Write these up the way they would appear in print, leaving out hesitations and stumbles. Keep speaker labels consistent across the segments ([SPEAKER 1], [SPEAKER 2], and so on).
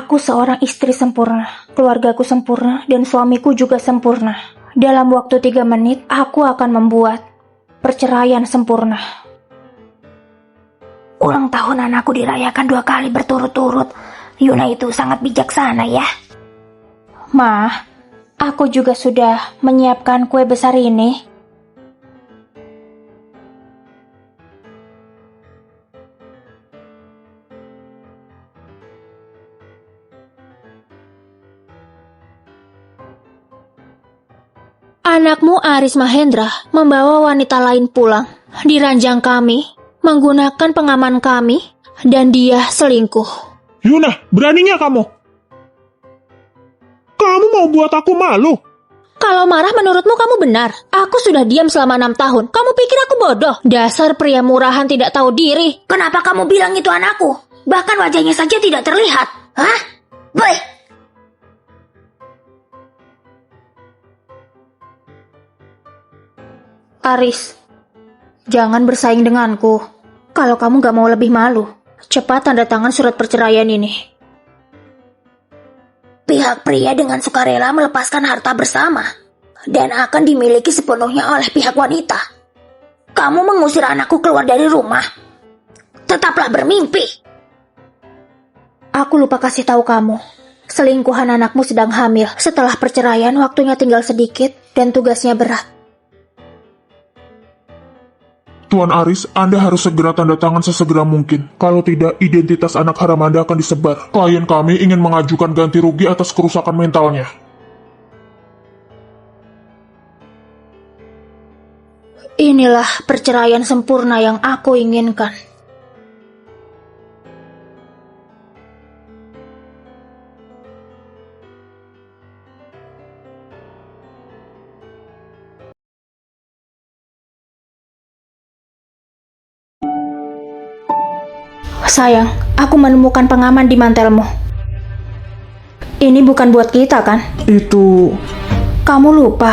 [SPEAKER 1] Aku seorang istri sempurna, keluargaku sempurna, dan suamiku juga sempurna. Dalam waktu 3 menit, aku akan membuat perceraian sempurna. Ulang tahun anakku dirayakan 2 kali berturut-turut. Yuna itu sangat bijaksana ya. Ma, aku juga sudah menyiapkan kue besar ini. Anakmu Aris Mahendra membawa wanita lain pulang di ranjang kami, menggunakan pengaman kami, dan dia selingkuh.
[SPEAKER 2] Yuna, beraninya kamu? Kamu mau buat aku malu?
[SPEAKER 1] Kalau marah menurutmu kamu benar. Aku sudah diam selama 6 tahun. Kamu pikir aku bodoh? Dasar pria murahan tidak tahu diri. Kenapa kamu bilang itu anakku? Bahkan wajahnya saja tidak terlihat. Hah? Boy! Aris, jangan bersaing denganku. Kalau kamu gak mau lebih malu, cepat tanda tangan surat perceraian ini. Pihak pria dengan sukarela melepaskan harta bersama dan akan dimiliki sepenuhnya oleh pihak wanita. Kamu mengusir anakku keluar dari rumah. Tetaplah bermimpi. Aku lupa kasih tahu kamu. Selingkuhan anakmu sedang hamil. Setelah perceraian, waktunya tinggal sedikit dan tugasnya berat.
[SPEAKER 2] Tuan Aris, Anda harus segera tanda tangan sesegera mungkin. Kalau tidak, identitas anak haram Anda akan disebar. Klien kami ingin mengajukan ganti rugi atas kerusakan mentalnya.
[SPEAKER 1] Inilah perceraian sempurna yang aku inginkan. Sayang, aku menemukan pengaman di mantelmu. Ini bukan buat kita, kan?
[SPEAKER 2] Itu...
[SPEAKER 1] Kamu lupa.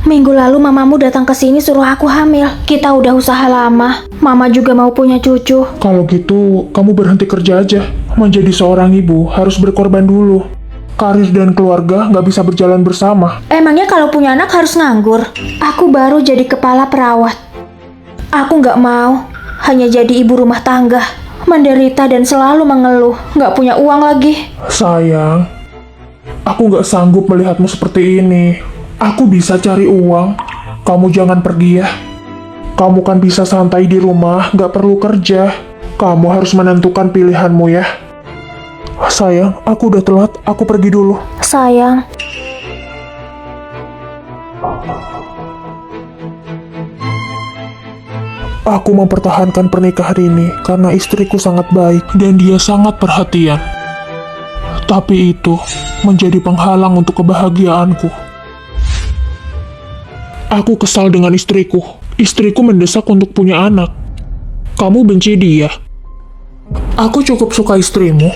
[SPEAKER 1] Minggu lalu mamamu datang ke sini suruh aku hamil. Kita udah usaha lama. Mama juga mau punya cucu.
[SPEAKER 2] Kalau gitu, kamu berhenti kerja aja. Menjadi seorang ibu harus berkorban dulu. Karir dan keluarga nggak bisa berjalan bersama.
[SPEAKER 1] Emangnya kalau punya anak harus nganggur? Aku baru jadi kepala perawat. Aku nggak mau hanya jadi ibu rumah tangga. Menderita dan selalu mengeluh, nggak punya uang lagi.
[SPEAKER 2] Sayang, aku nggak sanggup melihatmu seperti ini. Aku bisa cari uang. Kamu jangan pergi ya. Kamu kan bisa santai di rumah, nggak perlu kerja. Kamu harus menentukan pilihanmu ya. Sayang, aku udah telat. Aku pergi dulu.
[SPEAKER 1] Sayang.
[SPEAKER 2] Aku mempertahankan pernikahan ini karena istriku sangat baik dan dia sangat perhatian. Tapi itu menjadi penghalang untuk kebahagiaanku. Aku kesal dengan istriku. Istriku mendesak untuk punya anak. Kamu benci dia. Aku cukup suka istrimu.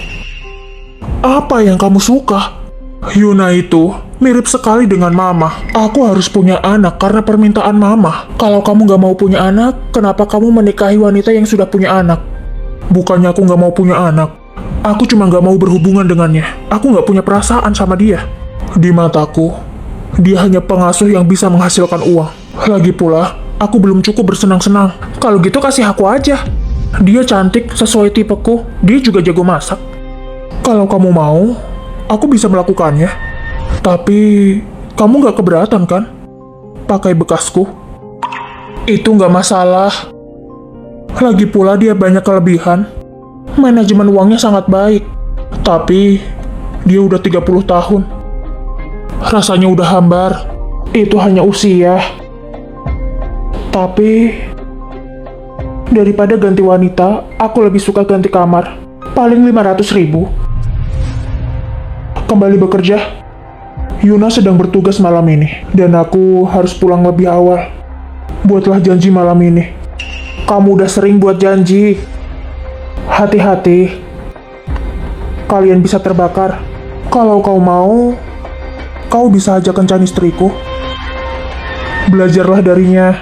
[SPEAKER 2] Apa yang kamu suka? Yuna itu mirip sekali dengan mama. Aku harus punya anak karena permintaan mama. Kalau kamu gak mau punya anak, kenapa kamu menikahi wanita yang sudah punya anak? Bukannya aku gak mau punya anak. Aku cuma gak mau berhubungan dengannya. Aku gak punya perasaan sama dia. Di mataku, dia hanya pengasuh yang bisa menghasilkan uang. Lagi pula, aku belum cukup bersenang-senang. Kalau gitu kasih aku aja. Dia cantik sesuai tipeku. Dia juga jago masak. Kalau kamu mau, aku bisa melakukannya. Tapi, kamu gak keberatan kan? Pakai bekasku? Itu gak masalah. Lagi pula dia banyak kelebihan. Manajemen uangnya sangat baik. Tapi, dia udah 30 tahun. Rasanya udah hambar. Itu hanya usia. Tapi, daripada ganti wanita, aku lebih suka ganti kamar. Paling 500.000. Kembali bekerja. Yuna sedang bertugas malam ini, dan aku harus pulang lebih awal. Buatlah janji malam ini. Kamu udah sering buat janji. Hati-hati. Kalian bisa terbakar. Kalau kau mau, kau bisa ajak kencan istriku. Belajarlah darinya.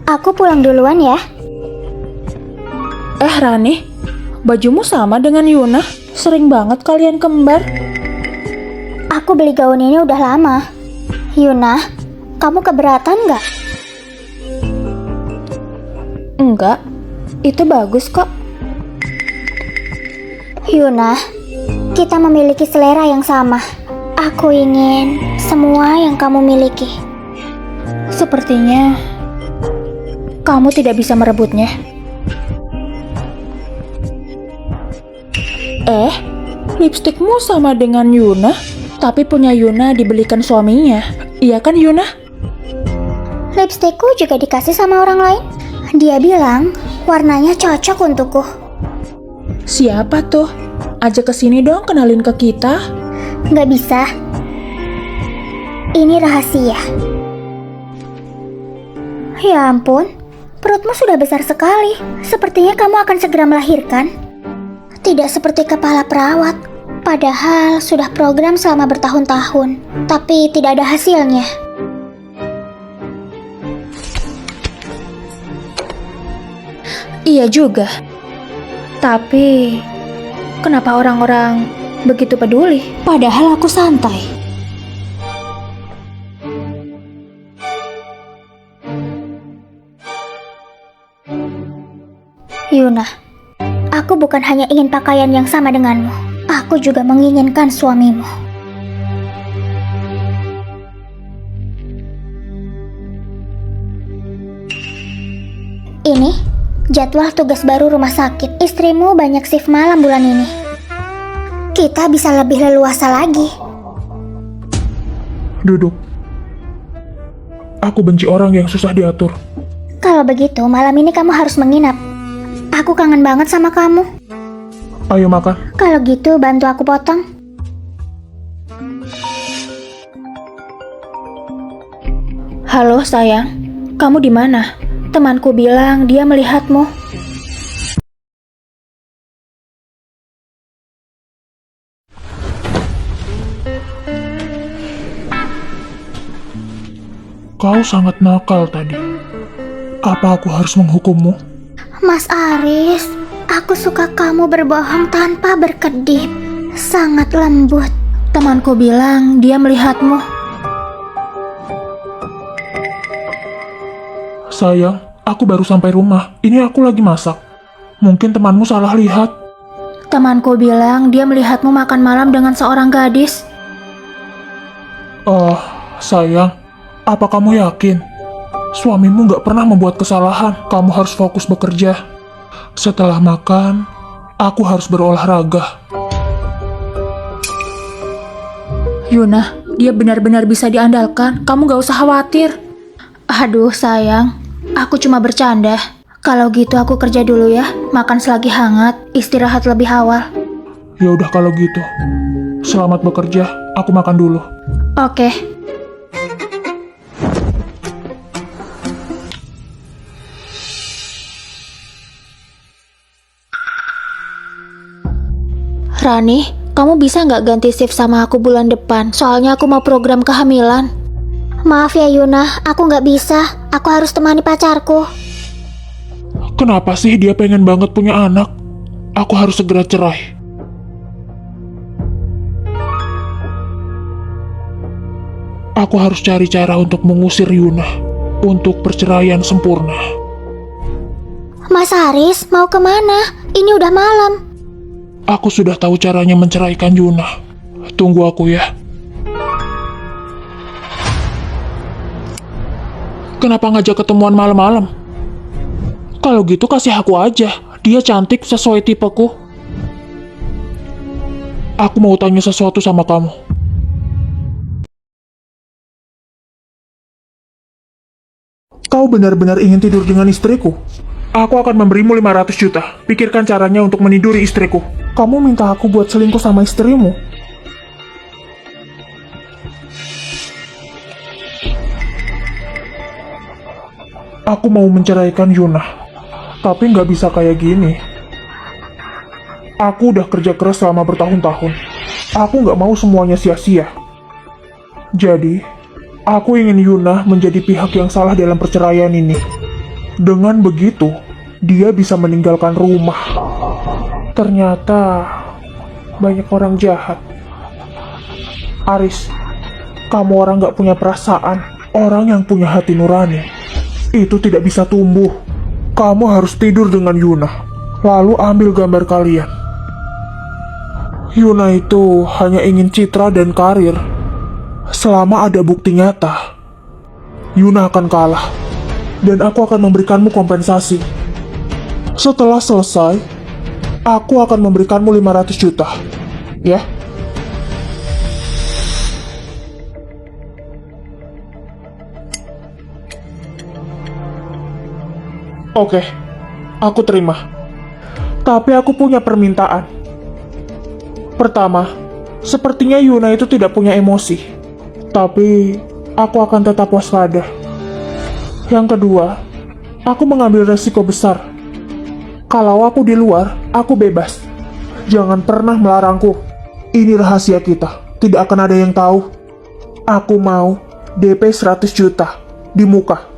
[SPEAKER 3] Aku pulang duluan ya.
[SPEAKER 1] Rani,
[SPEAKER 3] bajumu sama dengan Yuna. Sering banget kalian kembar.
[SPEAKER 4] Aku beli gaun ini udah lama. Yuna, kamu keberatan nggak?
[SPEAKER 3] Enggak, itu bagus kok.
[SPEAKER 4] Yuna, kita memiliki selera yang sama. Aku ingin semua yang kamu miliki.
[SPEAKER 3] Sepertinya kamu tidak bisa merebutnya. Lipstikmu sama dengan Yuna, tapi punya Yuna dibelikan suaminya. Iya kan Yuna?
[SPEAKER 4] Lipstikku juga dikasih sama orang lain. Dia bilang warnanya cocok untukku.
[SPEAKER 3] Siapa tuh? Ajak ke sini dong, kenalin ke kita.
[SPEAKER 4] Nggak bisa. Ini rahasia. Ya ampun, perutmu sudah besar sekali. Sepertinya kamu akan segera melahirkan. Tidak seperti kepala perawat. Padahal sudah program selama bertahun-tahun, tapi tidak ada hasilnya.
[SPEAKER 3] Iya juga. Tapi kenapa orang-orang begitu peduli?
[SPEAKER 1] Padahal aku santai.
[SPEAKER 4] Yuna, aku bukan hanya ingin pakaian yang sama denganmu. Aku juga menginginkan suamimu. Ini jadwal tugas baru rumah sakit. Istrimu banyak shift malam bulan ini. Kita bisa lebih leluasa lagi.
[SPEAKER 2] Duduk. Aku benci orang yang susah diatur.
[SPEAKER 4] Kalau begitu, malam ini kamu harus menginap. Aku kangen banget sama kamu.
[SPEAKER 2] Ayo makan.
[SPEAKER 4] Kalau gitu, bantu aku potong.
[SPEAKER 3] Halo sayang, kamu di mana? Temanku bilang dia melihatmu.
[SPEAKER 2] Kau sangat nakal tadi. Apa aku harus menghukummu?
[SPEAKER 4] Mas Aris, aku suka kamu berbohong tanpa berkedip. Sangat lembut.
[SPEAKER 3] Temanku bilang dia melihatmu.
[SPEAKER 2] Sayang, aku baru sampai rumah. Ini aku lagi masak. Mungkin temanmu salah lihat.
[SPEAKER 3] Temanku bilang dia melihatmu makan malam dengan seorang gadis.
[SPEAKER 2] Oh, sayang, apa kamu yakin? Suamimu gak pernah membuat kesalahan. Kamu harus fokus bekerja. Setelah makan, aku harus berolahraga.
[SPEAKER 3] Yuna, dia benar-benar bisa diandalkan. Kamu gak usah khawatir. Aduh sayang, aku cuma bercanda. Kalau gitu aku kerja dulu ya. Makan selagi hangat, istirahat lebih awal.
[SPEAKER 2] Ya udah kalau gitu. Selamat bekerja. Aku makan dulu.
[SPEAKER 3] Oke. Rani, kamu bisa nggak ganti shift sama aku bulan depan? Soalnya aku mau program kehamilan.
[SPEAKER 4] Maaf ya Yuna, aku nggak bisa. Aku harus temani pacarku.
[SPEAKER 2] Kenapa sih dia pengen banget punya anak? Aku harus segera cerai. Aku harus cari cara untuk mengusir Yuna. Untuk perceraian sempurna.
[SPEAKER 4] Mas Aris, mau kemana? Ini udah malam.
[SPEAKER 2] Aku sudah tahu caranya menceraikan Yuna. Tunggu aku ya. Kenapa ngajak ketemuan malam-malam? Kalau gitu kasih aku aja. Dia cantik sesuai tipeku. Aku mau tanya sesuatu sama kamu. Kau benar-benar ingin tidur dengan istriku? Aku akan memberimu 500 juta. Pikirkan caranya untuk meniduri istriku. Kamu minta aku buat selingkuh sama istrimu? Aku mau menceraikan Yuna. Tapi nggak bisa kayak gini. Aku udah kerja keras selama bertahun-tahun. Aku nggak mau semuanya sia-sia. Jadi, aku ingin Yuna menjadi pihak yang salah dalam perceraian ini. Dengan begitu, dia bisa meninggalkan rumah. Ternyata banyak orang jahat. Aris, kamu orang gak punya perasaan. Orang yang punya hati nurani itu tidak bisa tumbuh. Kamu harus tidur dengan Yuna, lalu ambil gambar kalian. Yuna itu hanya ingin citra dan karir. Selama ada bukti nyata, Yuna akan kalah. Dan aku akan memberikanmu kompensasi. Setelah selesai, aku akan memberikanmu 500 juta. Ya? Oke, aku terima. Tapi aku punya permintaan. Pertama, sepertinya Yuna itu tidak punya emosi. Tapi, aku akan tetap waspada. Yang kedua, aku mengambil resiko besar. Kalau aku di luar, aku bebas. Jangan pernah melarangku. Ini rahasia kita. Tidak akan ada yang tahu. Aku mau DP 100 juta di muka.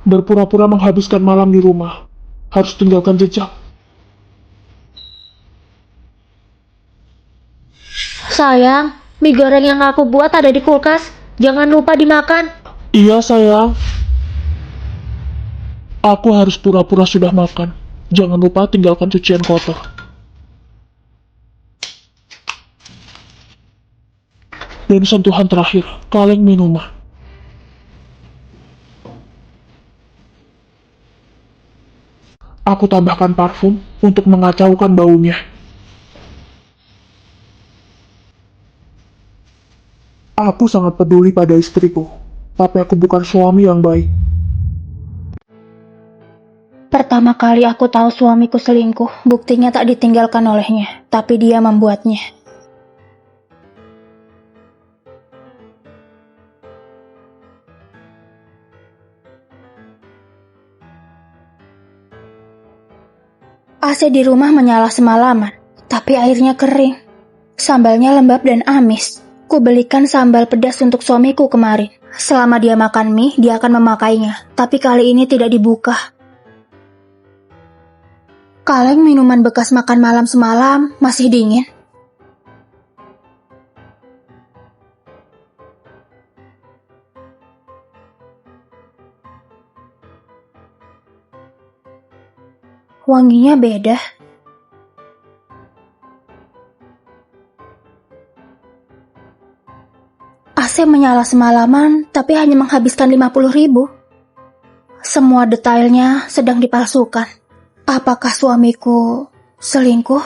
[SPEAKER 2] Berpura-pura menghabiskan malam di rumah. Harus tinggalkan jejak.
[SPEAKER 1] Sayang, mie goreng yang aku buat ada di kulkas. Jangan lupa dimakan.
[SPEAKER 2] Iya sayang. Aku harus pura-pura sudah makan. Jangan lupa tinggalkan cucian kotor. Dan sentuhan terakhir, kaleng minuman. Aku tambahkan parfum untuk mengacaukan baunya. Aku sangat peduli pada istriku, tapi aku bukan suami yang baik.
[SPEAKER 3] Pertama kali aku tahu suamiku selingkuh, buktinya tak ditinggalkan olehnya, tapi dia membuatnya. AC di rumah menyala semalaman, tapi airnya kering. Sambalnya lembab dan amis. Ku belikan sambal pedas untuk suamiku kemarin. Selama dia makan mie, dia akan memakainya, tapi kali ini tidak dibuka. Kaleng minuman bekas makan malam semalam masih dingin. Wanginya beda. AC menyala semalaman, tapi hanya menghabiskan 50.000. Semua detailnya sedang dipalsukan. Apakah suamiku selingkuh?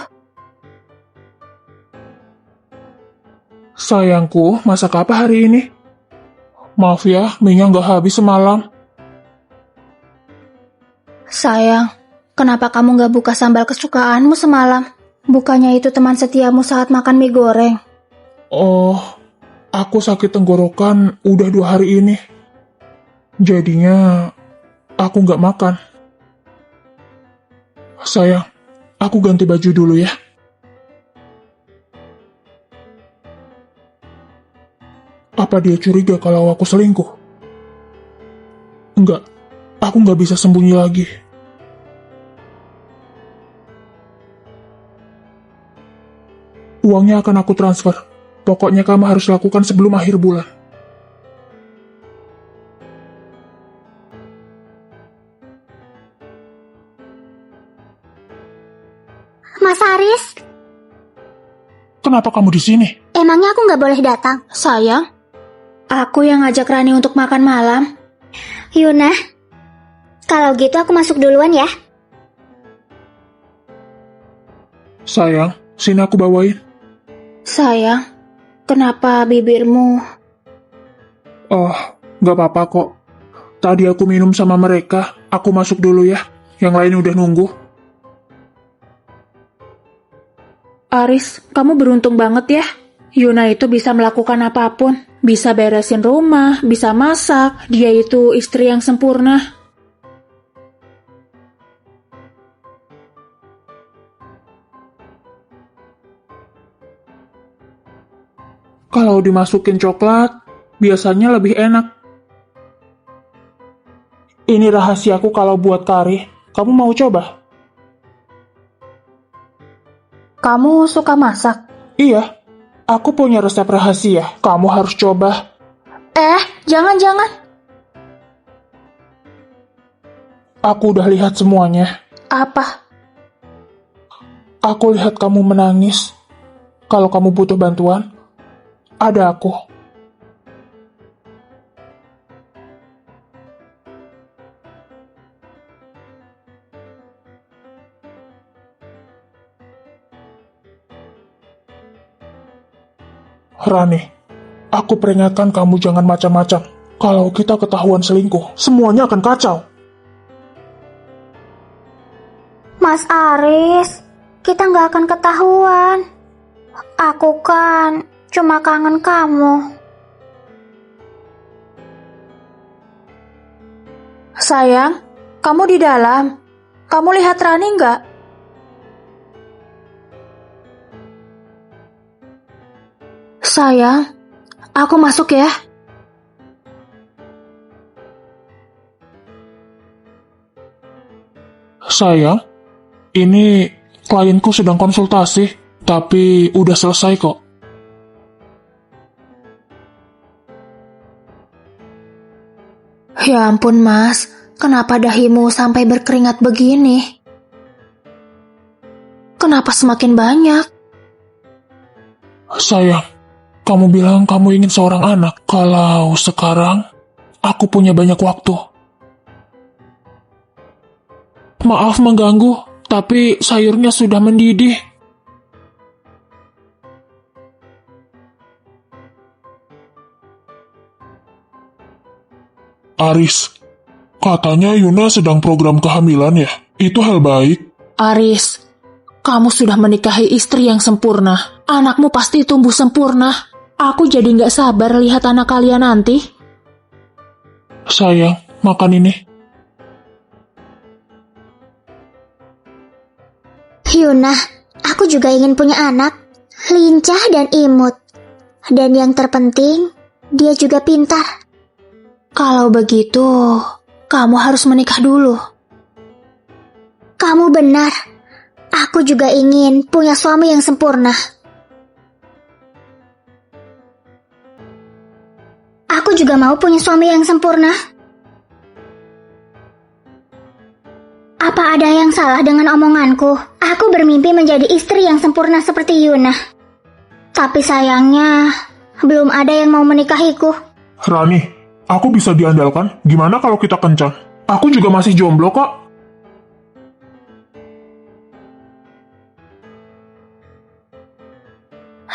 [SPEAKER 2] Sayangku, masak apa hari ini? Maaf ya, minyak nggak habis semalam.
[SPEAKER 3] Sayang, kenapa kamu gak buka sambal kesukaanmu semalam? Bukannya itu teman setiamu saat makan mie goreng?
[SPEAKER 2] Oh, aku sakit tenggorokan udah 2 hari ini. Jadinya, aku nggak makan. Sayang, aku ganti baju dulu ya. Apa dia curiga kalau aku selingkuh? Enggak, aku nggak bisa sembunyi lagi. Uangnya akan aku transfer. Pokoknya kamu harus lakukan sebelum akhir bulan.
[SPEAKER 4] Mas Haris,
[SPEAKER 2] Kenapa kamu di sini?
[SPEAKER 4] emangnya aku nggak boleh datang?
[SPEAKER 3] Sayang, aku yang ngajak Rani untuk makan malam.
[SPEAKER 4] Yuna, kalau gitu aku masuk duluan ya.
[SPEAKER 2] Sayang, sini aku bawain.
[SPEAKER 3] Sayang, kenapa bibirmu...
[SPEAKER 2] Oh, nggak apa-apa kok. Tadi aku minum sama mereka. Aku masuk dulu ya. Yang lain udah nunggu.
[SPEAKER 3] Aris, kamu beruntung banget ya. Yuna itu bisa melakukan apapun. Bisa beresin rumah, bisa masak. Dia itu istri yang sempurna.
[SPEAKER 2] Kalau dimasukin coklat, biasanya lebih enak. Ini rahasiaku kalau buat kari. Kamu mau coba?
[SPEAKER 3] Kamu suka masak?
[SPEAKER 2] Iya, aku punya resep rahasia. Kamu harus coba.
[SPEAKER 3] Jangan-jangan.
[SPEAKER 2] Aku udah lihat semuanya.
[SPEAKER 3] Apa?
[SPEAKER 2] Aku lihat kamu menangis. Kalau kamu butuh bantuan, ada aku. Rani, aku peringatkan kamu jangan macam-macam. Kalau kita ketahuan selingkuh, semuanya akan kacau.
[SPEAKER 4] Mas Aris, kita nggak akan ketahuan. Aku kan cuma kangen kamu.
[SPEAKER 3] Sayang, kamu di dalam. Kamu lihat Rani nggak? Sayang, aku masuk ya.
[SPEAKER 2] Sayang, ini klienku sedang konsultasi, tapi udah selesai kok.
[SPEAKER 3] Ya ampun mas, kenapa dahimu sampai berkeringat begini? Kenapa semakin banyak?
[SPEAKER 2] Sayang, kamu bilang kamu ingin seorang anak. Kalau sekarang, aku punya banyak waktu. Maaf mengganggu, tapi sayurnya sudah mendidih. Aris, katanya Yuna sedang program kehamilan ya? Itu hal baik.
[SPEAKER 3] Aris, kamu sudah menikahi istri yang sempurna. Anakmu pasti tumbuh sempurna. Aku jadi nggak sabar lihat anak kalian nanti.
[SPEAKER 2] Sayang, makan ini.
[SPEAKER 4] Yuna, aku juga ingin punya anak. Lincah dan imut. Dan yang terpenting, dia juga pintar.
[SPEAKER 3] Kalau begitu, kamu harus menikah dulu.
[SPEAKER 4] Kamu benar. Aku juga ingin punya suami yang sempurna. Aku juga mau punya suami yang sempurna. Apa ada yang salah dengan omonganku? Aku bermimpi menjadi istri yang sempurna seperti Yuna. Tapi sayangnya, belum ada yang mau menikahiku.
[SPEAKER 2] Rani, aku bisa diandalkan. Gimana kalau kita kencan? Aku juga masih jomblo kok.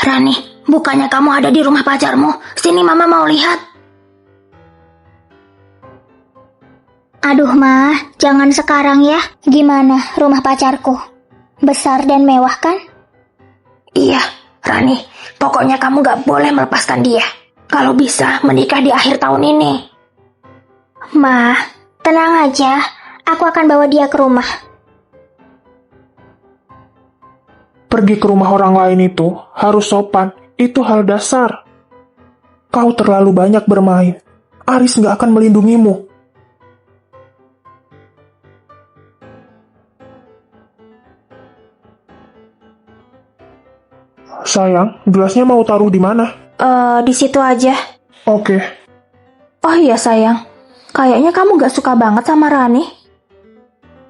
[SPEAKER 1] Rani, bukannya kamu ada di rumah pacarmu? Sini mama mau lihat.
[SPEAKER 4] Aduh Ma, jangan sekarang ya. Gimana rumah pacarku? Besar dan mewah kan?
[SPEAKER 1] Iya, Rani, pokoknya kamu gak boleh melepaskan dia. Kalau bisa, menikah di akhir tahun ini.
[SPEAKER 4] Ma, tenang aja. Aku akan bawa dia ke rumah.
[SPEAKER 2] Pergi ke rumah orang lain itu harus sopan. Itu hal dasar. Kau terlalu banyak bermain. Aris gak akan melindungimu. Sayang, gelasnya mau taruh di mana?
[SPEAKER 3] Di situ aja.
[SPEAKER 2] Oke.
[SPEAKER 3] Oh iya sayang, kayaknya kamu gak suka banget sama Rani.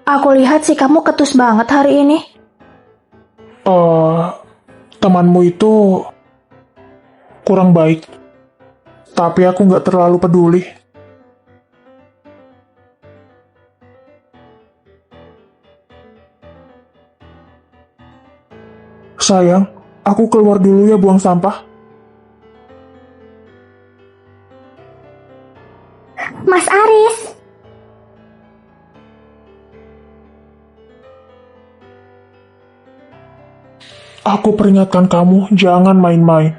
[SPEAKER 3] Aku lihat sih kamu ketus banget hari ini.
[SPEAKER 2] Temanmu itu kurang baik. Tapi aku gak terlalu peduli. Sayang, aku keluar dulu ya buang sampah.
[SPEAKER 4] Mas Aris.
[SPEAKER 2] Aku peringatkan kamu, jangan main-main.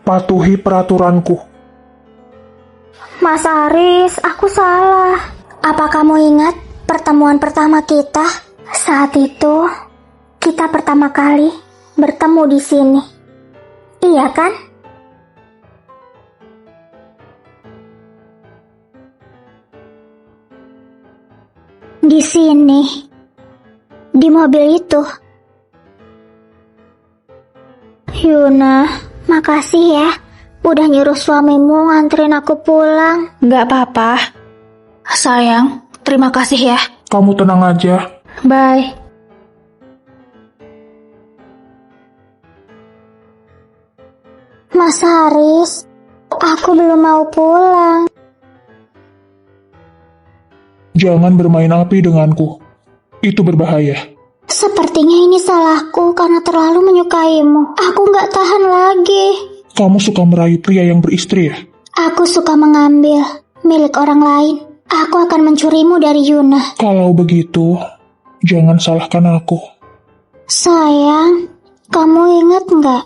[SPEAKER 2] Patuhi peraturanku.
[SPEAKER 4] Mas Aris, aku salah. Apa kamu ingat pertemuan pertama kita? Saat itu, kita pertama kali bertemu di sini. Iya kan? Di sini. Di mobil itu. Yuna, makasih ya. Udah nyuruh suamimu nganterin aku pulang.
[SPEAKER 3] Nggak apa-apa. Sayang, terima kasih ya.
[SPEAKER 2] Kamu tenang aja.
[SPEAKER 3] Bye.
[SPEAKER 4] Mas Haris, aku belum mau pulang.
[SPEAKER 2] Jangan bermain api denganku. Itu berbahaya.
[SPEAKER 4] Sepertinya ini salahku karena terlalu menyukaimu. Aku nggak tahan lagi.
[SPEAKER 2] Kamu suka merayu pria yang beristri ya?
[SPEAKER 4] Aku suka mengambil milik orang lain. Aku akan mencurimu dari Yuna.
[SPEAKER 2] Kalau begitu, jangan salahkan aku.
[SPEAKER 4] Sayang, kamu ingat nggak?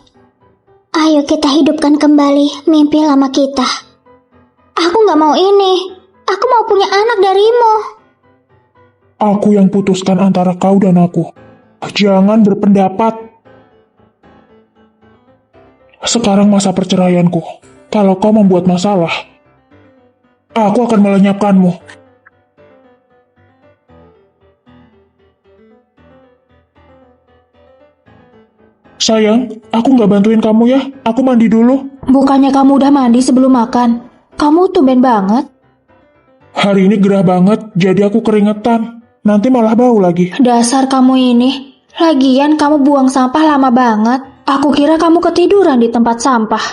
[SPEAKER 4] Ayo kita hidupkan kembali mimpi lama kita. Aku nggak mau ini. Aku mau punya anak darimu.
[SPEAKER 2] Aku yang putuskan antara kau dan aku. Jangan berpendapat. Sekarang masa perceraianku. Kalau kau membuat masalah, aku akan melenyapkanmu. Sayang, aku nggak bantuin kamu ya. Aku mandi dulu.
[SPEAKER 3] Bukannya kamu udah mandi sebelum makan? Kamu tumben banget.
[SPEAKER 2] Hari ini gerah banget, jadi aku keringetan. Nanti malah bau lagi.
[SPEAKER 3] Dasar kamu ini. Lagian kamu buang sampah lama banget. Aku kira kamu ketiduran di tempat sampah.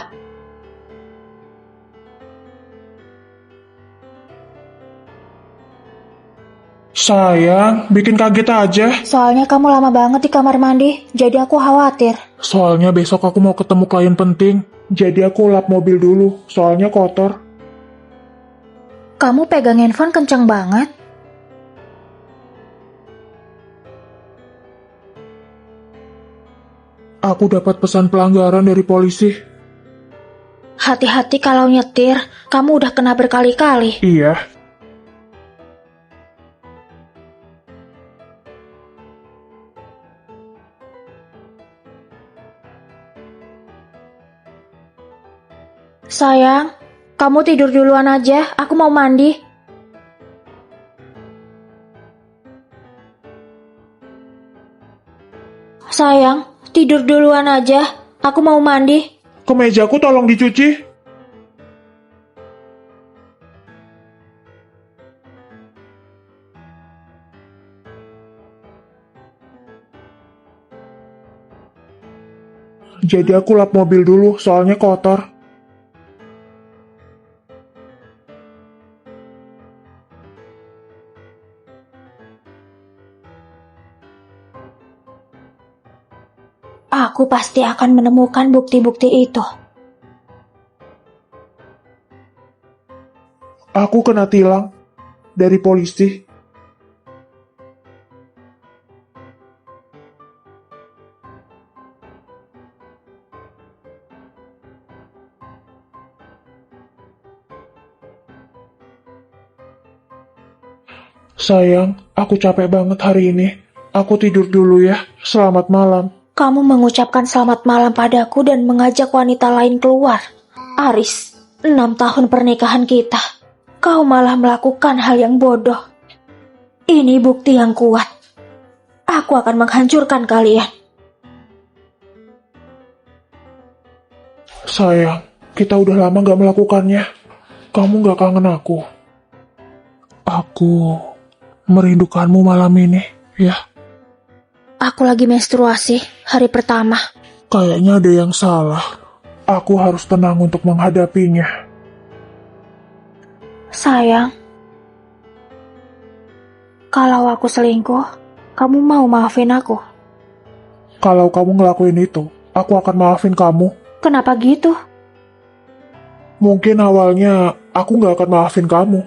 [SPEAKER 2] Sayang, bikin kaget aja.
[SPEAKER 3] Soalnya kamu lama banget di kamar mandi, jadi aku khawatir.
[SPEAKER 2] Soalnya besok aku mau ketemu klien penting. Jadi aku lap mobil dulu, soalnya kotor.
[SPEAKER 3] Kamu pegang handphone kenceng banget.
[SPEAKER 2] Aku dapat pesan pelanggaran dari polisi.
[SPEAKER 3] Hati-hati kalau nyetir, kamu udah kena berkali-kali.
[SPEAKER 2] Iya.
[SPEAKER 3] Sayang, kamu tidur duluan aja, aku mau mandi. Sayang, tidur duluan aja, aku mau mandi.
[SPEAKER 2] Kemejaku tolong dicuci. Jadi aku lap mobil dulu, soalnya kotor.
[SPEAKER 3] Aku pasti akan menemukan bukti-bukti itu.
[SPEAKER 2] Aku kena tilang dari polisi. Sayang, aku capek banget hari ini. Aku tidur dulu ya. Selamat malam.
[SPEAKER 3] Kamu mengucapkan selamat malam padaku dan mengajak wanita lain keluar. Aris, 6 tahun pernikahan kita. Kau malah melakukan hal yang bodoh. Ini bukti yang kuat. Aku akan menghancurkan kalian.
[SPEAKER 2] Sayang, kita udah lama gak melakukannya. Kamu gak kangen aku? Aku merindukanmu malam ini, ya.
[SPEAKER 3] Aku lagi menstruasi, hari pertama.
[SPEAKER 2] Kayaknya ada yang salah. Aku harus tenang untuk menghadapinya.
[SPEAKER 3] Sayang, kalau aku selingkuh, kamu mau maafin aku?
[SPEAKER 2] Kalau kamu ngelakuin itu, aku akan maafin kamu.
[SPEAKER 3] Kenapa gitu?
[SPEAKER 2] Mungkin awalnya aku gak akan maafin kamu.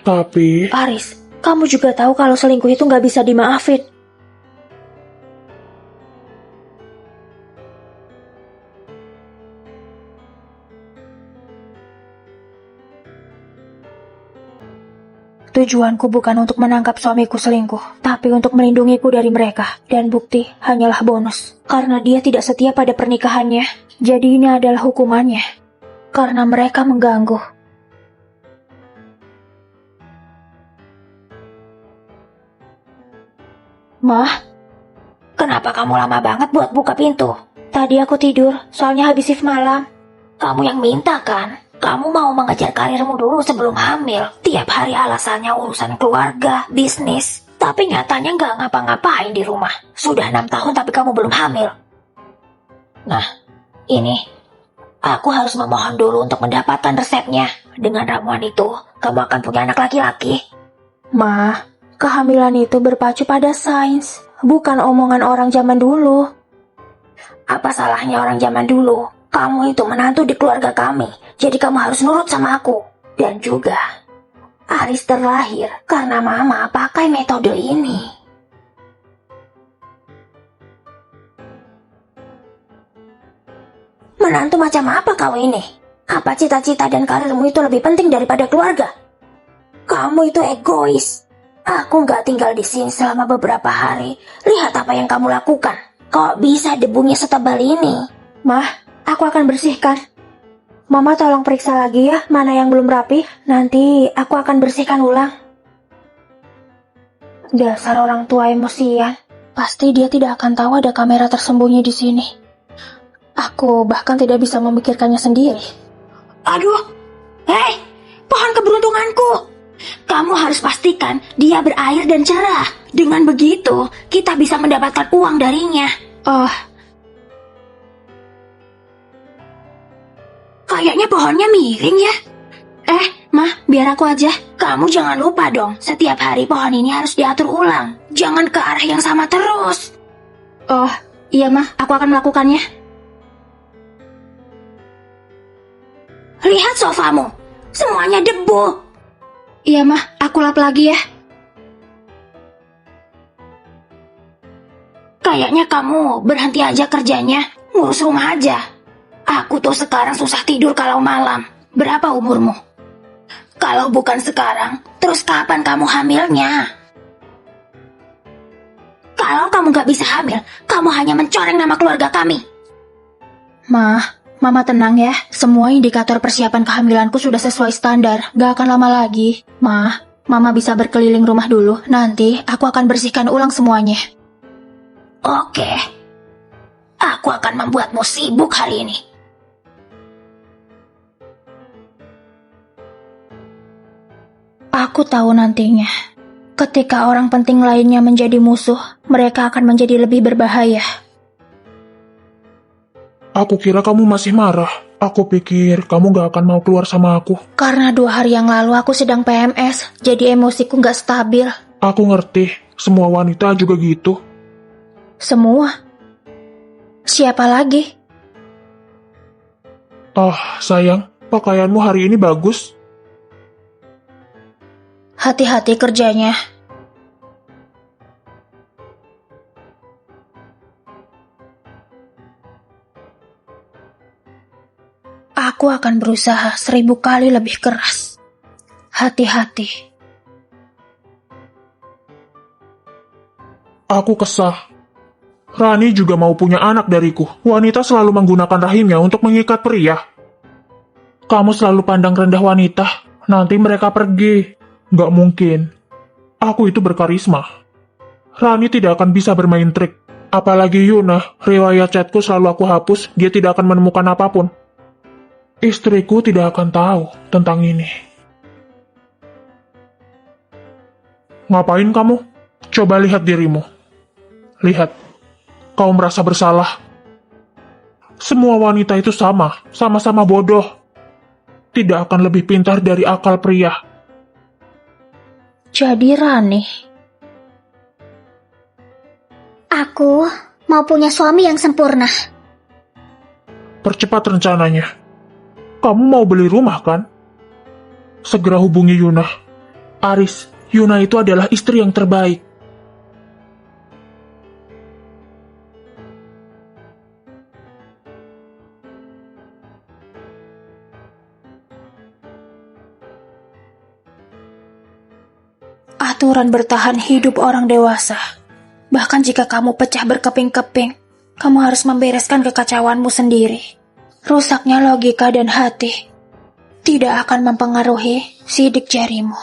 [SPEAKER 2] Tapi
[SPEAKER 3] Aris, kamu juga tahu kalau selingkuh itu gak bisa dimaafin. Tujuanku bukan untuk menangkap suamiku selingkuh, tapi untuk melindungiku dari mereka. Dan bukti hanyalah bonus. Karena dia tidak setia pada pernikahannya. Jadi ini adalah hukumannya. Karena mereka mengganggu.
[SPEAKER 1] Mah, kenapa kamu lama banget buat buka pintu? Tadi aku tidur, soalnya habis shift malam. Kamu yang minta kan? Kamu mau mengejar karirmu dulu sebelum hamil. Tiap hari alasannya urusan keluarga, bisnis. Tapi nyatanya nggak ngapa-ngapain di rumah. Sudah 6 tahun tapi kamu belum hamil. Nah, ini. Aku harus memohon dulu untuk mendapatkan resepnya. Dengan ramuan itu, kamu akan punya anak laki-laki.
[SPEAKER 3] Ma, kehamilan itu berpacu pada sains, bukan omongan orang zaman dulu.
[SPEAKER 1] Apa salahnya orang zaman dulu? Kamu itu menantu di keluarga kami, jadi kamu harus nurut sama aku. Dan juga, Aris terlahir karena mama pakai metode ini. Menantu macam apa kau ini? Apa cita-cita dan karirmu itu lebih penting daripada keluarga? Kamu itu egois. Aku nggak tinggal di sini selama beberapa hari. Lihat apa yang kamu lakukan. Kok bisa debunya setebal ini?
[SPEAKER 3] Mah, aku akan bersihkan. Mama tolong periksa lagi ya, mana yang belum rapi. Nanti aku akan bersihkan ulang. Dasar orang tua emosian. Pasti dia tidak akan tahu ada kamera tersembunyi di sini. Aku bahkan tidak bisa memikirkannya sendiri.
[SPEAKER 1] Aduh, hei, pohon keberuntunganku. Kamu harus pastikan dia berair dan cerah. Dengan begitu, kita bisa mendapatkan uang darinya.
[SPEAKER 3] Oh,
[SPEAKER 1] Kayaknya pohonnya miring ya.
[SPEAKER 3] Mah, biar aku aja.
[SPEAKER 1] Kamu jangan lupa dong, setiap hari pohon ini harus diatur ulang. Jangan ke arah yang sama terus.
[SPEAKER 3] Oh, iya Mah, aku akan melakukannya.
[SPEAKER 1] Lihat sofamu, semuanya debu.
[SPEAKER 3] Iya Mah, aku lap lagi ya.
[SPEAKER 1] Kayaknya kamu berhenti aja kerjanya, ngurus rumah aja. Aku tuh sekarang susah tidur kalau malam. Berapa umurmu? Kalau bukan sekarang, terus kapan kamu hamilnya? Kalau kamu gak bisa hamil, kamu hanya mencoreng nama keluarga kami.
[SPEAKER 3] Mah, Mama tenang ya. Semua indikator persiapan kehamilanku sudah sesuai standar. Gak akan lama lagi. Mah, Mama bisa berkeliling rumah dulu. Nanti aku akan bersihkan ulang semuanya.
[SPEAKER 1] Oke. Aku akan membuatmu sibuk hari ini.
[SPEAKER 3] Aku tahu nantinya. Ketika orang penting lainnya menjadi musuh, mereka akan menjadi lebih berbahaya.
[SPEAKER 2] Aku kira kamu masih marah. Aku pikir kamu gak akan mau keluar sama aku.
[SPEAKER 3] Karena 2 hari yang lalu aku sedang PMS, jadi emosiku gak stabil.
[SPEAKER 2] Aku ngerti, semua wanita juga gitu.
[SPEAKER 3] Semua? Siapa lagi?
[SPEAKER 2] Oh, sayang, pakaianmu hari ini bagus.
[SPEAKER 3] Hati-hati kerjanya. Aku akan berusaha 1000 kali lebih keras. Hati-hati.
[SPEAKER 2] Aku kesal. Rani juga mau punya anak dariku. Wanita selalu menggunakan rahimnya untuk mengikat pria. Kamu selalu pandang rendah wanita. Nanti mereka pergi. Gak mungkin. Aku itu berkarisma. Rani tidak akan bisa bermain trik. Apalagi Yuna, riwayat chatku selalu aku hapus. Dia tidak akan menemukan apapun. Istriku tidak akan tahu tentang ini. Ngapain kamu? Coba lihat dirimu. Lihat, kau merasa bersalah. Semua wanita itu sama-sama bodoh. Tidak akan lebih pintar dari akal pria.
[SPEAKER 3] Jadi Rani.
[SPEAKER 4] Aku mau punya suami yang sempurna.
[SPEAKER 2] Percepat rencananya. Kamu mau beli rumah kan? Segera hubungi Yuna. Aris, Yuna itu adalah istri yang terbaik.
[SPEAKER 3] Aturan bertahan hidup orang dewasa. Bahkan jika kamu pecah berkeping-keping, kamu harus membereskan kekacauanmu sendiri. Rusaknya logika dan hati tidak akan mempengaruhi sidik jarimu.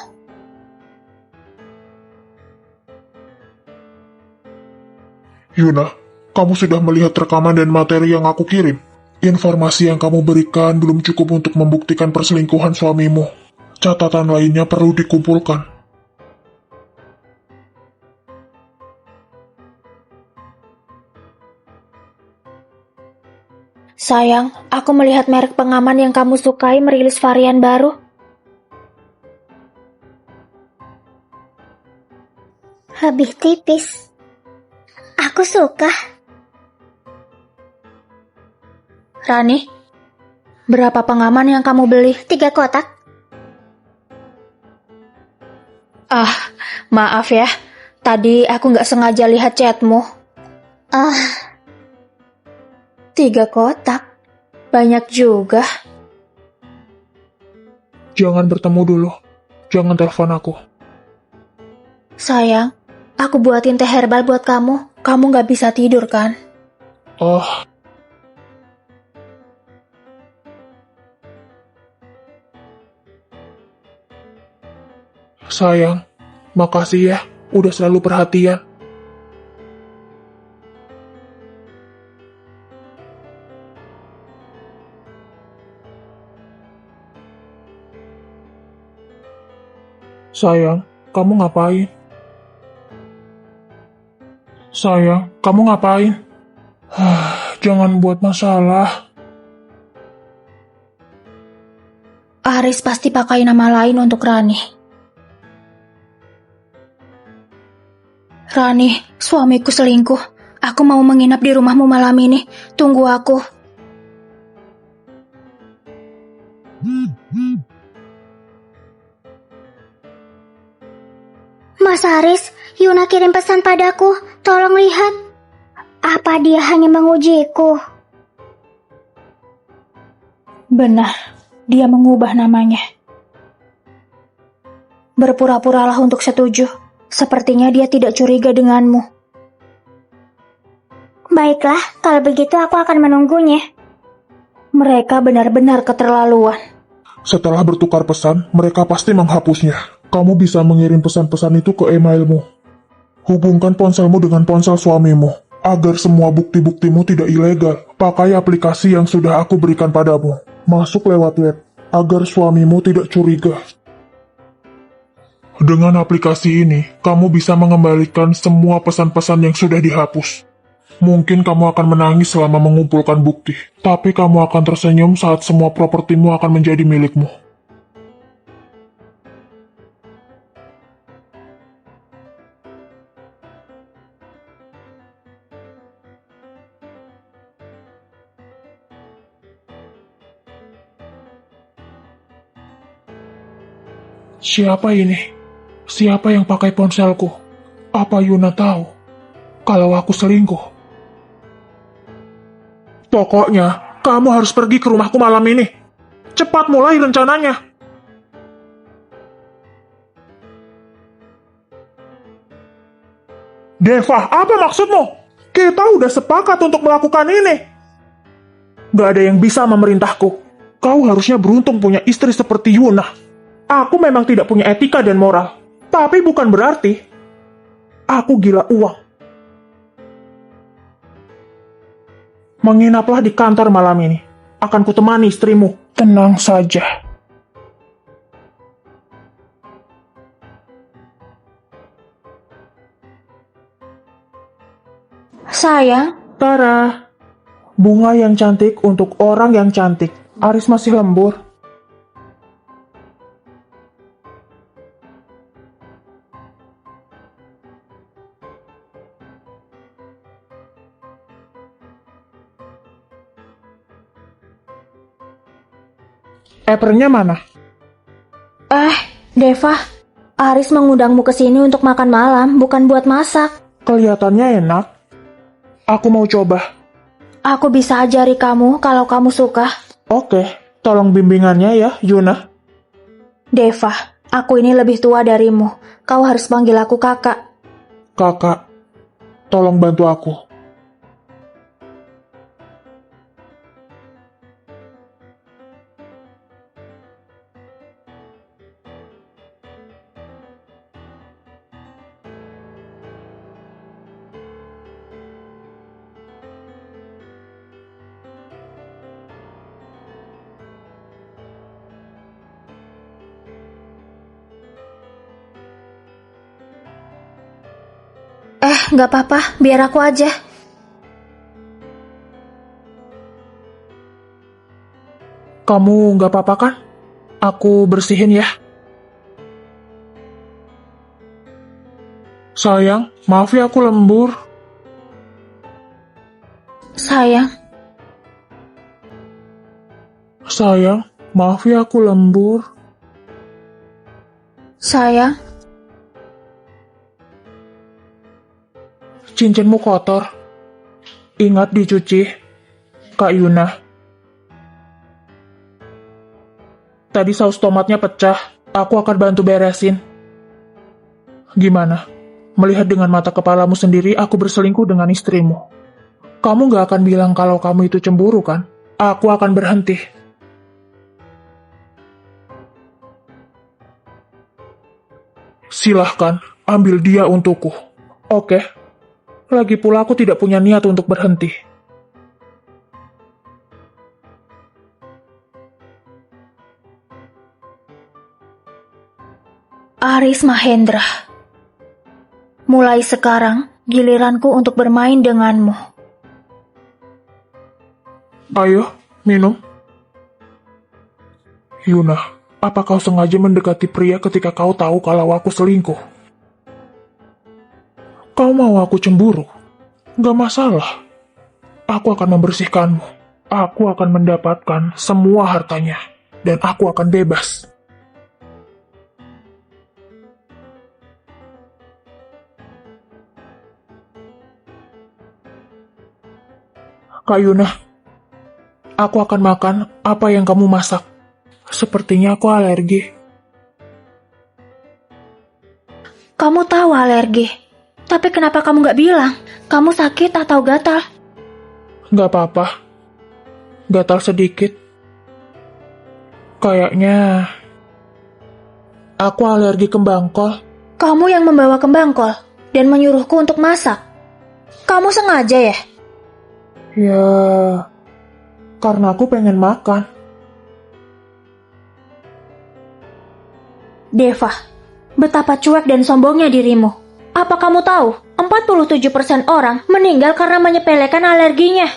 [SPEAKER 2] Yuna, kamu sudah melihat rekaman dan materi yang aku kirim. Informasi yang kamu berikan belum cukup untuk membuktikan perselingkuhan suamimu. Catatan lainnya perlu dikumpulkan.
[SPEAKER 1] Sayang, aku melihat merek pengaman yang kamu sukai merilis varian baru.
[SPEAKER 4] Lebih tipis. Aku suka.
[SPEAKER 1] Rani, berapa pengaman yang kamu beli?
[SPEAKER 4] 3 kotak.
[SPEAKER 1] Ah, maaf ya. Tadi aku nggak sengaja lihat chatmu. 3 kotak? Banyak juga.
[SPEAKER 2] Jangan bertemu dulu. Jangan telepon aku.
[SPEAKER 1] Sayang, aku buatin teh herbal buat kamu. Kamu nggak bisa tidur kan?
[SPEAKER 2] Oh, sayang, makasih ya, udah selalu perhatian. Sayang, kamu ngapain? Sayang, kamu ngapain? Jangan buat masalah.
[SPEAKER 1] Aris pasti pakai nama lain untuk Rani. Rani, suamiku selingkuh. Aku mau menginap di rumahmu malam ini. Tunggu aku.
[SPEAKER 4] Mas Haris, Yuna kirim pesan padaku. Tolong lihat. Apa dia hanya mengujiku?
[SPEAKER 1] Benar, dia mengubah namanya. Berpura-puralah untuk setuju. Sepertinya dia tidak curiga denganmu.
[SPEAKER 4] Baiklah, kalau begitu aku akan menunggunya.
[SPEAKER 1] Mereka benar-benar keterlaluan.
[SPEAKER 2] Setelah bertukar pesan, mereka pasti menghapusnya. Kamu bisa mengirim pesan-pesan itu ke emailmu. Hubungkan ponselmu dengan ponsel suamimu, agar semua bukti-buktimu tidak ilegal. Pakai aplikasi yang sudah aku berikan padamu. Masuk lewat web, agar suamimu tidak curiga. Dengan aplikasi ini, kamu bisa mengembalikan semua pesan-pesan yang sudah dihapus. Mungkin kamu akan menangis selama mengumpulkan bukti, tapi kamu akan tersenyum saat semua propertimu akan menjadi milikmu. Siapa ini? Siapa yang pakai ponselku? Apa Yuna tahu kalau aku selingkuh? Pokoknya, kamu harus pergi ke rumahku malam ini. Cepat mulai rencananya. Deva, apa maksudmu? Kita udah sepakat untuk melakukan ini. Gak ada yang bisa memerintahku. Kau harusnya beruntung punya istri seperti Yuna. Aku memang tidak punya etika dan moral. Tapi bukan berarti aku gila uang. Menginaplah di kantor malam ini. Akan kutemani istrimu. Tenang saja.
[SPEAKER 1] Sayang,
[SPEAKER 2] Tara, bunga yang cantik untuk orang yang cantik. Aris masih lembur. Apronnya mana?
[SPEAKER 1] Deva, Aris mengundangmu ke sini untuk makan malam, bukan buat masak.
[SPEAKER 2] Kelihatannya enak. Aku mau coba.
[SPEAKER 1] Aku bisa ajari kamu kalau kamu suka.
[SPEAKER 2] Oke, tolong bimbingannya ya, Yuna.
[SPEAKER 1] Deva, aku ini lebih tua darimu. Kau harus panggil aku kakak.
[SPEAKER 2] Kakak, tolong bantu aku.
[SPEAKER 3] Nggak apa-apa, biar aku aja.
[SPEAKER 2] Kamu nggak apa-apa kan? Aku bersihin ya. Sayang, maaf ya aku lembur.
[SPEAKER 3] Sayang,
[SPEAKER 2] Sayang, maaf ya aku lembur.
[SPEAKER 3] sayang,
[SPEAKER 2] Cincinmu kotor. Ingat dicuci, Kak Yuna. Tadi saus tomatnya pecah. Aku akan bantu beresin. Gimana? Melihat dengan mata kepalamu sendiri, aku berselingkuh dengan istrimu. Kamu gak akan bilang kalau kamu itu cemburu, kan? Aku akan berhenti. Silahkan, ambil dia untukku. Oke. Lagi pula aku tidak punya niat untuk berhenti.
[SPEAKER 3] Aris Mahendra. Mulai sekarang, giliranku untuk bermain denganmu.
[SPEAKER 2] Ayo, minum. Yuna, apa kau sengaja mendekati pria ketika kau tahu kalau aku selingkuh? Kau mau aku cemburu? Gak masalah. Aku akan membersihkanmu. Aku akan mendapatkan semua hartanya. Dan aku akan bebas. Kak Yuna, aku akan makan apa yang kamu masak. Sepertinya aku alergi.
[SPEAKER 3] Kamu tahu alergi, tapi kenapa kamu gak bilang? Kamu sakit atau gatal?
[SPEAKER 2] Gak apa-apa. Gatal sedikit. Kayaknya aku alergi kembang kol.
[SPEAKER 3] Kamu yang membawa kembang kol dan menyuruhku untuk masak. Kamu sengaja ya?
[SPEAKER 2] Ya, karena aku pengen makan.
[SPEAKER 3] Deva, betapa cuek dan sombongnya dirimu. Apa kamu tahu, 47% orang meninggal karena menyepelekan alerginya.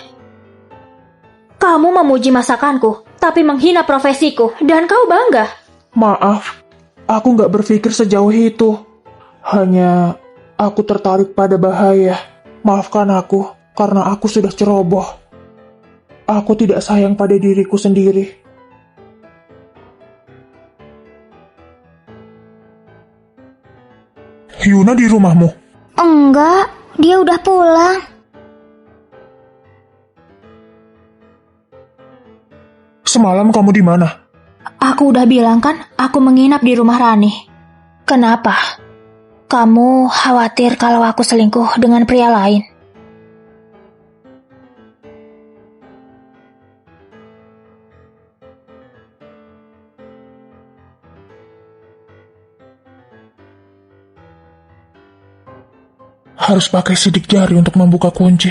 [SPEAKER 3] Kamu memuji masakanku, tapi menghina profesiku, dan kau bangga.
[SPEAKER 2] Maaf, aku gak berpikir sejauh itu. Hanya aku tertarik pada bahaya. Maafkan aku, karena aku sudah ceroboh. Aku tidak sayang pada diriku sendiri. Yuna di rumahmu?
[SPEAKER 4] Enggak, dia udah pulang.
[SPEAKER 2] Semalam kamu di mana?
[SPEAKER 3] Aku udah bilang kan, aku menginap di rumah Rani. Kenapa? Kamu khawatir kalau aku selingkuh dengan pria lain?
[SPEAKER 2] Harus pakai sidik jari untuk membuka kunci.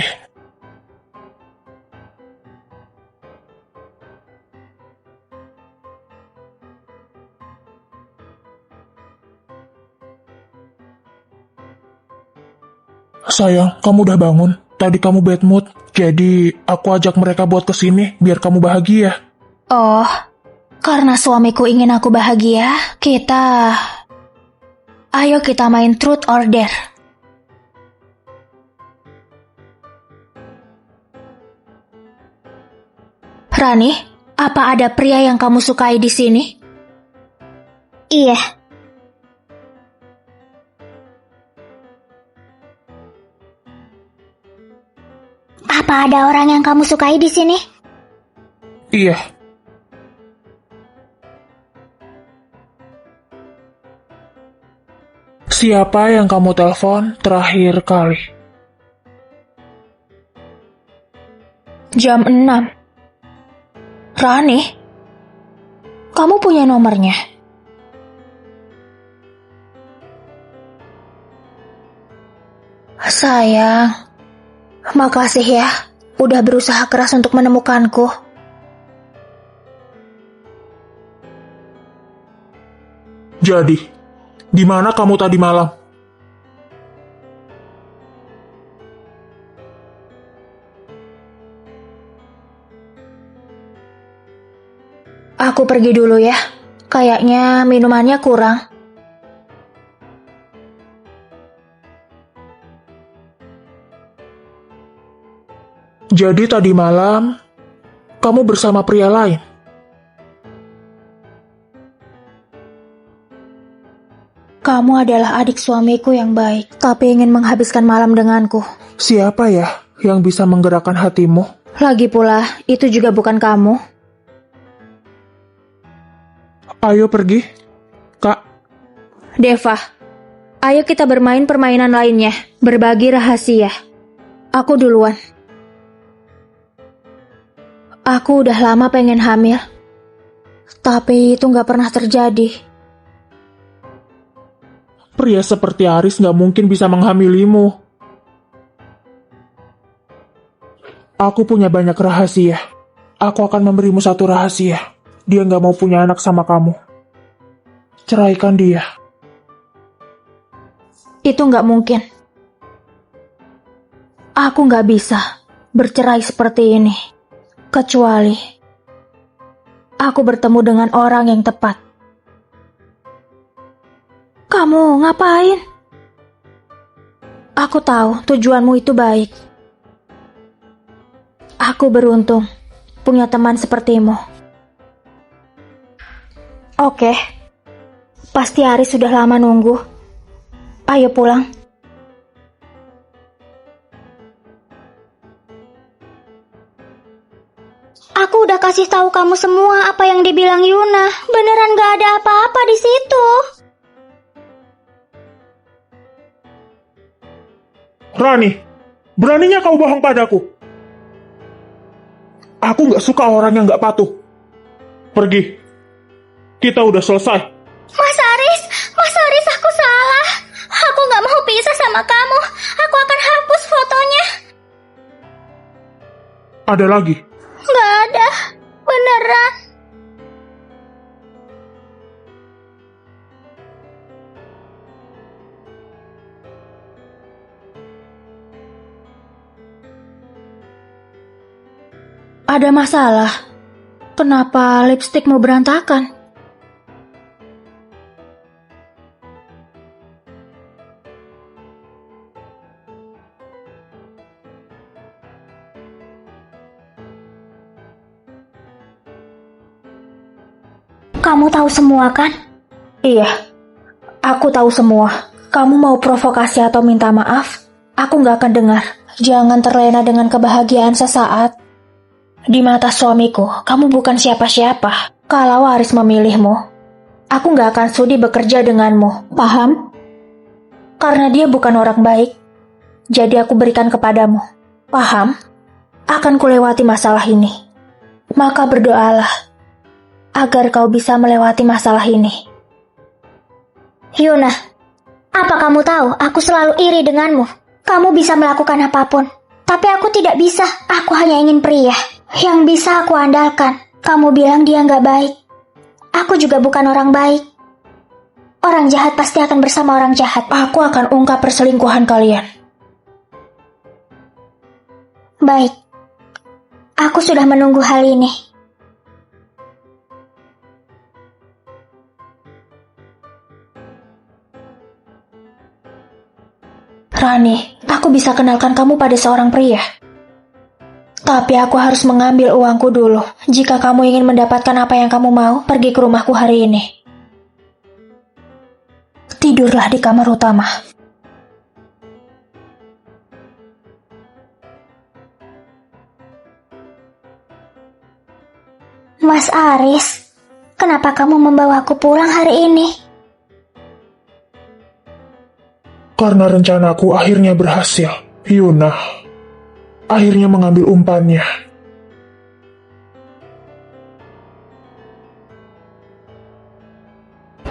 [SPEAKER 2] Sayang, kamu udah bangun. Tadi kamu bad mood, jadi aku ajak mereka buat kesini biar kamu bahagia.
[SPEAKER 3] Oh, karena suamiku ingin aku bahagia, Ayo kita main truth or dare. Rani, apa ada pria yang kamu sukai di sini?
[SPEAKER 4] Iya, apa ada orang yang kamu sukai di sini?
[SPEAKER 2] Iya. Siapa yang kamu telepon terakhir kali?
[SPEAKER 3] Jam 6. Rani, kamu punya nomornya? Sayang, makasih ya, udah berusaha keras untuk menemukanku.
[SPEAKER 2] Jadi, di mana kamu tadi malam?
[SPEAKER 1] pergi dulu ya. Kayaknya minumannya kurang.
[SPEAKER 2] Jadi tadi malam, kamu bersama pria lain?
[SPEAKER 1] Kamu adalah adik suamiku yang baik, tapi ingin menghabiskan malam denganku.
[SPEAKER 2] Siapa ya yang bisa menggerakkan hatimu?
[SPEAKER 1] Lagi pula, itu juga bukan kamu.
[SPEAKER 2] Ayo pergi, Kak.
[SPEAKER 1] Deva, ayo kita bermain permainan lainnya, berbagi rahasia. Aku duluan. Aku udah lama pengen hamil, tapi itu gak pernah terjadi.
[SPEAKER 2] Pria seperti Aris gak mungkin bisa menghamilimu. Aku punya banyak rahasia. Aku akan memberimu satu rahasia. Dia gak mau punya anak sama kamu. Ceraikan dia.
[SPEAKER 1] Itu gak mungkin. Aku gak bisa bercerai seperti ini. Kecuali aku bertemu dengan orang yang tepat. Kamu ngapain? Aku tahu tujuanmu itu baik. Aku beruntung punya teman sepertimu. Oke, pasti Aris sudah lama nunggu. Ayo pulang.
[SPEAKER 4] Aku udah kasih tahu kamu semua apa yang dibilang Yuna. Beneran gak ada apa-apa di situ.
[SPEAKER 2] Rani, beraninya kau bohong padaku. Aku gak suka orang yang gak patuh. Pergi. Kita udah selesai.
[SPEAKER 4] Mas Aris, aku salah. Aku gak mau pisah sama kamu. Aku akan hapus fotonya.
[SPEAKER 2] Ada lagi.
[SPEAKER 4] Gak ada, beneran.
[SPEAKER 1] Ada masalah. Kenapa lipstikmu berantakan?
[SPEAKER 4] Kamu tahu semua kan?
[SPEAKER 1] Iya, aku tahu semua. Kamu mau provokasi atau minta maaf? Aku gak akan dengar. Jangan terlena dengan kebahagiaan sesaat. Di mata suamiku, kamu bukan siapa-siapa. Kalau Aris memilihmu, aku gak akan sudi bekerja denganmu. Paham? Karena dia bukan orang baik, jadi aku berikan kepadamu. Paham? Akan kulewati masalah ini. Maka berdoalah agar kau bisa melewati masalah ini.
[SPEAKER 4] Yuna, apa kamu tahu aku selalu iri denganmu? Kamu bisa melakukan apapun, tapi aku tidak bisa. Aku hanya ingin pria yang bisa aku andalkan. Kamu bilang dia nggak baik. Aku juga bukan orang baik. Orang jahat pasti akan bersama orang jahat.
[SPEAKER 1] Aku akan ungkap perselingkuhan kalian.
[SPEAKER 4] Baik, aku sudah menunggu hal ini.
[SPEAKER 1] Rani, aku bisa kenalkan kamu pada seorang pria. Tapi aku harus mengambil uangku dulu. Jika kamu ingin mendapatkan apa yang kamu mau, pergi ke rumahku hari ini. Tidurlah di kamar utama.
[SPEAKER 4] Mas Aris, kenapa kamu membawaku pulang hari ini?
[SPEAKER 2] Karena rencanaku akhirnya berhasil. Yuna akhirnya mengambil umpannya.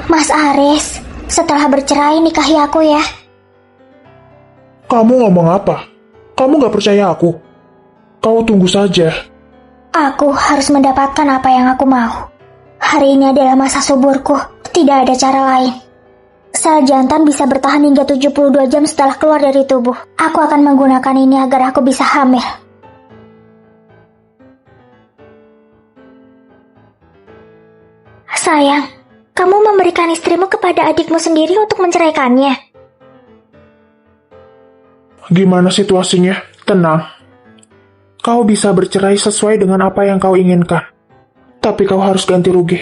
[SPEAKER 4] Mas Aris, setelah bercerai nikahi aku ya.
[SPEAKER 2] Kamu ngomong apa? Kamu gak percaya aku? Kau tunggu saja.
[SPEAKER 4] Aku harus mendapatkan apa yang aku mau. Hari ini adalah masa suburku. Tidak ada cara lain. Sel jantan bisa bertahan hingga 72 jam setelah keluar dari tubuh. Aku akan menggunakan ini agar aku bisa hamil. Sayang, kamu memberikan istrimu kepada adikmu sendiri untuk menceraikannya.
[SPEAKER 2] Gimana situasinya? Tenang. Kau bisa bercerai sesuai dengan apa yang kau inginkan. Tapi kau harus ganti rugi.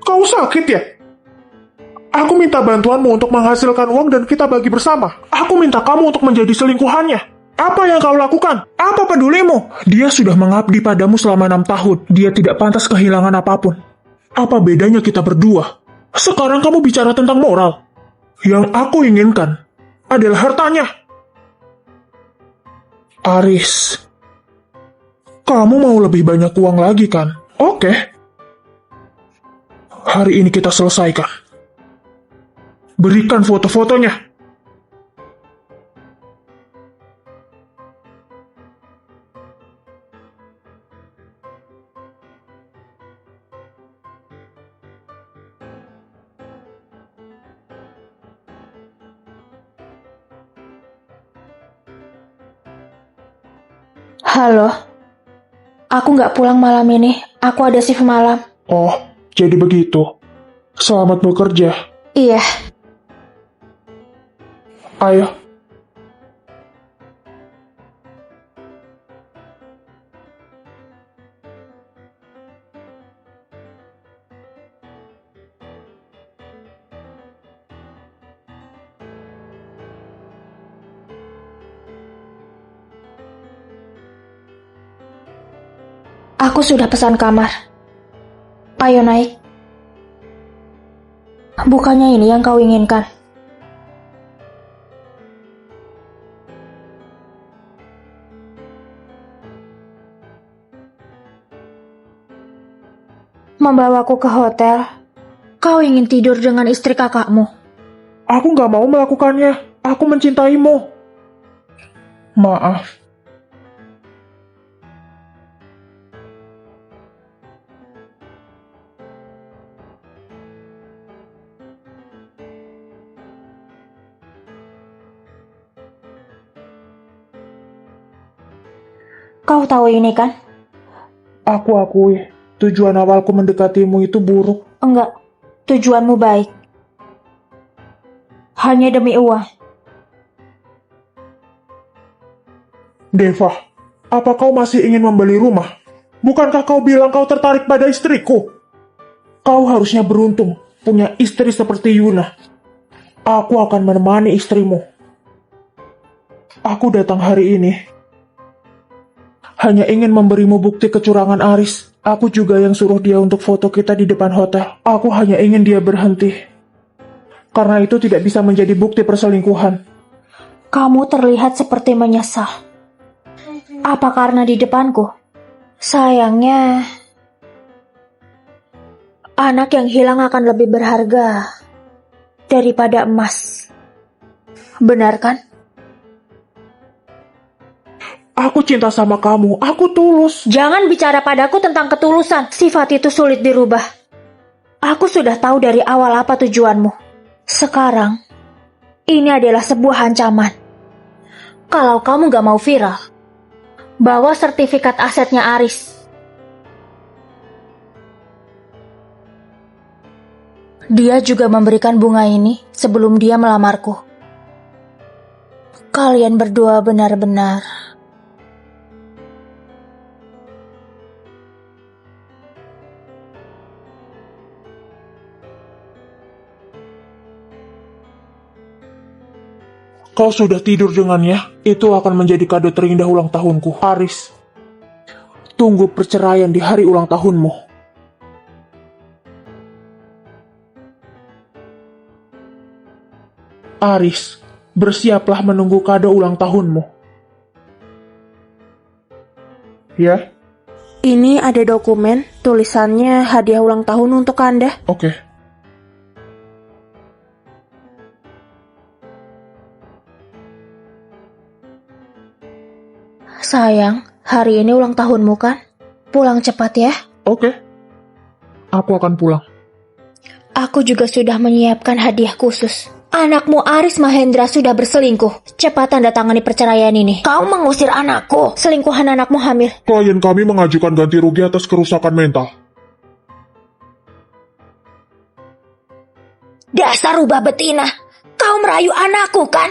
[SPEAKER 2] Kau sakit ya? Aku minta bantuanmu untuk menghasilkan uang dan kita bagi bersama. Aku minta kamu untuk menjadi selingkuhannya. Apa yang kau lakukan? Apa pedulimu? Dia sudah mengabdi padamu selama 6 tahun. Dia tidak pantas kehilangan apapun. Apa bedanya kita berdua? Sekarang kamu bicara tentang moral. Yang aku inginkan adalah hartanya. Aris, kamu mau lebih banyak uang lagi kan? Oke. Hari ini kita selesaikan. Berikan foto-fotonya.
[SPEAKER 3] Halo, aku nggak pulang malam ini. Aku ada shift malam.
[SPEAKER 2] Oh, jadi begitu. Selamat bekerja.
[SPEAKER 3] Iya,
[SPEAKER 2] Ayo.
[SPEAKER 3] aku sudah pesan kamar. Ayo naik. Bukannya ini yang kau inginkan. Membawaku ke hotel. Kau ingin tidur dengan istri kakakmu.
[SPEAKER 2] Aku nggak mau melakukannya. Aku mencintaimu. Maaf.
[SPEAKER 3] Kau tahu ini kan?
[SPEAKER 2] Aku akui, tujuan awalku mendekatimu itu buruk.
[SPEAKER 3] Enggak, tujuanmu baik. Hanya demi uang.
[SPEAKER 2] Deva, apa kau masih ingin membeli rumah? Bukankah kau bilang kau tertarik pada istriku? Kau harusnya beruntung punya istri seperti Yuna. Aku akan menemani istrimu. Aku datang hari ini hanya ingin memberimu bukti kecurangan Aris. Aku juga yang suruh dia untuk foto kita di depan hotel. Aku hanya ingin dia berhenti. Karena itu tidak bisa menjadi bukti perselingkuhan.
[SPEAKER 3] Kamu terlihat seperti menyesal. Apa karena di depanku? Sayangnya, anak yang hilang akan lebih berharga daripada emas. Benar kan?
[SPEAKER 2] Aku cinta sama kamu, aku tulus.
[SPEAKER 3] Jangan bicara padaku tentang ketulusan. Sifat itu sulit dirubah. Aku sudah tahu dari awal apa tujuanmu. Sekarang, ini adalah sebuah ancaman. Kalau kamu gak mau viral, bawa sertifikat asetnya Aris. Dia juga memberikan bunga ini sebelum dia melamarku. Kalian berdua benar-benar...
[SPEAKER 2] Kau sudah tidur dengannya, itu akan menjadi kado terindah ulang tahunku. Aris, tunggu perceraian di hari ulang tahunmu. Aris, bersiaplah menunggu kado ulang tahunmu. Ya?
[SPEAKER 3] Ini ada dokumen, tulisannya hadiah ulang tahun untuk Anda.
[SPEAKER 2] Oke.
[SPEAKER 3] Sayang, hari ini ulang tahunmu kan? Pulang cepat ya.
[SPEAKER 2] Oke. Aku akan pulang.
[SPEAKER 3] Aku juga sudah menyiapkan hadiah khusus. Anakmu Aris Mahendra sudah berselingkuh. Cepat tanda tangani perceraian ini.
[SPEAKER 1] Kau mengusir anakku.
[SPEAKER 3] Selingkuhan anakmu hamil.
[SPEAKER 2] Klien kami mengajukan ganti rugi atas kerusakan mental.
[SPEAKER 1] Dasar rubah betina, kau merayu anakku kan?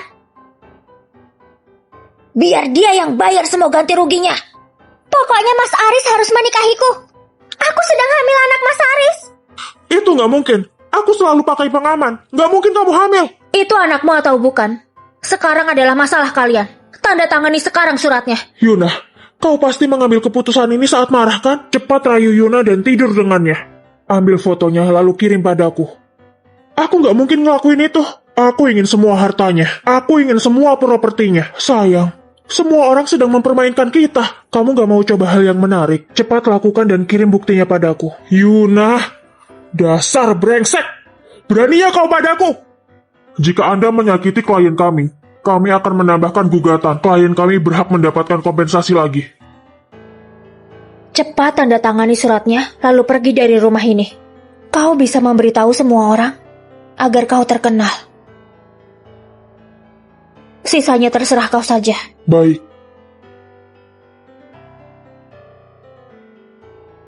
[SPEAKER 1] Biar dia yang bayar semua ganti ruginya.
[SPEAKER 4] Pokoknya Mas Aris harus menikahiku. Aku sedang hamil anak Mas Aris.
[SPEAKER 2] Itu nggak mungkin. Aku selalu pakai pengaman. Nggak mungkin kamu hamil.
[SPEAKER 1] Itu anakmu atau bukan? Sekarang adalah masalah kalian. Tanda tangani sekarang suratnya.
[SPEAKER 2] Yuna, kau pasti mengambil keputusan ini saat marah kan? Cepat rayu Yuna dan tidur dengannya. Ambil fotonya lalu kirim padaku. Aku nggak mungkin ngelakuin itu. Aku ingin semua hartanya. Aku ingin semua propertinya. Sayang, semua orang sedang mempermainkan kita. Kamu nggak mau coba hal yang menarik? Cepat lakukan dan kirim buktinya padaku. Yuna, dasar brengsek. Beraninya kau padaku? Jika Anda menyakiti klien kami akan menambahkan gugatan. Klien kami berhak mendapatkan kompensasi lagi.
[SPEAKER 1] Cepat tanda tangani suratnya, lalu pergi dari rumah ini. Kau bisa memberitahu semua orang agar kau terkenal. Sisanya terserah kau saja.
[SPEAKER 2] Baik.